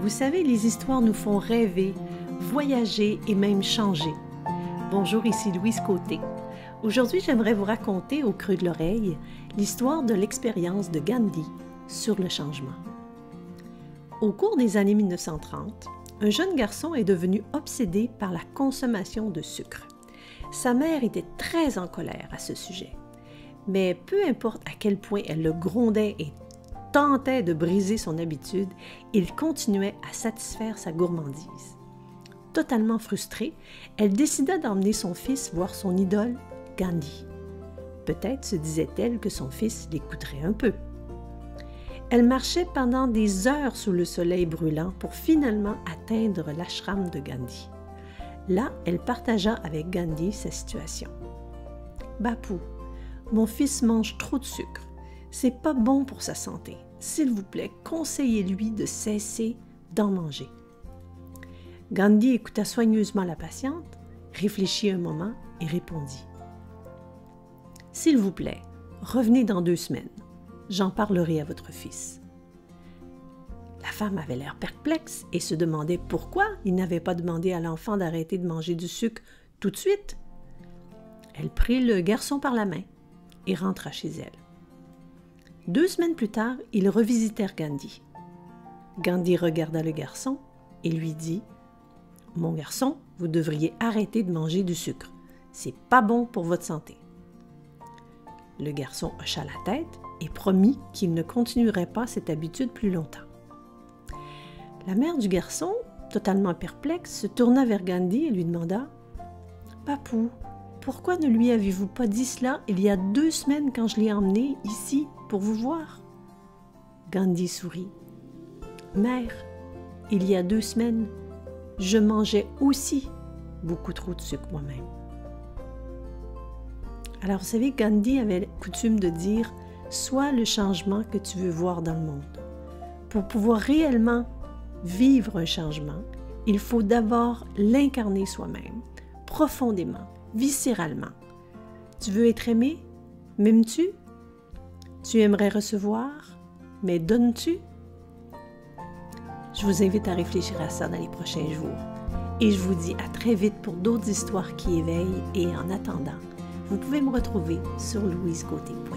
Vous savez, les histoires nous font rêver, voyager et même changer. Bonjour, ici Louise Côté. Aujourd'hui, j'aimerais vous raconter au creux de l'oreille l'histoire de l'expérience de Gandhi sur le changement. Au cours des années 1930, un jeune garçon est devenu obsédé par la consommation de sucre. Sa mère était très en colère à ce sujet, mais peu importe à quel point elle le grondait et tentait de briser son habitude, il continuait à satisfaire sa gourmandise. Totalement frustrée, elle décida d'emmener son fils voir son idole, Gandhi. Peut-être se disait-elle que son fils l'écouterait un peu. Elle marchait pendant des heures sous le soleil brûlant pour finalement atteindre l'ashram de Gandhi. Là, elle partagea avec Gandhi sa situation. « Bapu, mon fils mange trop de sucre. C'est pas bon pour sa santé. S'il vous plaît, conseillez-lui de cesser d'en manger. » Gandhi écouta soigneusement la patiente, réfléchit un moment et répondit. « S'il vous plaît, revenez dans 2 semaines. J'en parlerai à votre fils. » La femme avait l'air perplexe et se demandait pourquoi il n'avait pas demandé à l'enfant d'arrêter de manger du sucre tout de suite. Elle prit le garçon par la main et rentra chez elle. 2 semaines plus tard, ils revisitèrent Gandhi. Gandhi regarda le garçon et lui dit « Mon garçon, vous devriez arrêter de manger du sucre. C'est pas bon pour votre santé. » Le garçon hocha la tête et promit qu'il ne continuerait pas cette habitude plus longtemps. La mère du garçon, totalement perplexe, se tourna vers Gandhi et lui demanda « Papou, pourquoi ne lui avez-vous pas dit cela il y a 2 semaines quand je l'ai emmené ici pour vous voir? » Gandhi sourit. « Mère, il y a 2 semaines, je mangeais aussi beaucoup trop de sucre moi-même. » Alors, vous savez, Gandhi avait coutume de dire « Sois le changement que tu veux voir dans le monde. » Pour pouvoir réellement vivre un changement, il faut d'abord l'incarner soi-même, profondément, viscéralement. Tu veux être aimé? M'aimes-tu? Tu aimerais recevoir? Mais donnes-tu? Je vous invite à réfléchir à ça dans les prochains jours. Et je vous dis à très vite pour d'autres histoires qui éveillent. Et en attendant, vous pouvez me retrouver sur louisecôté.com.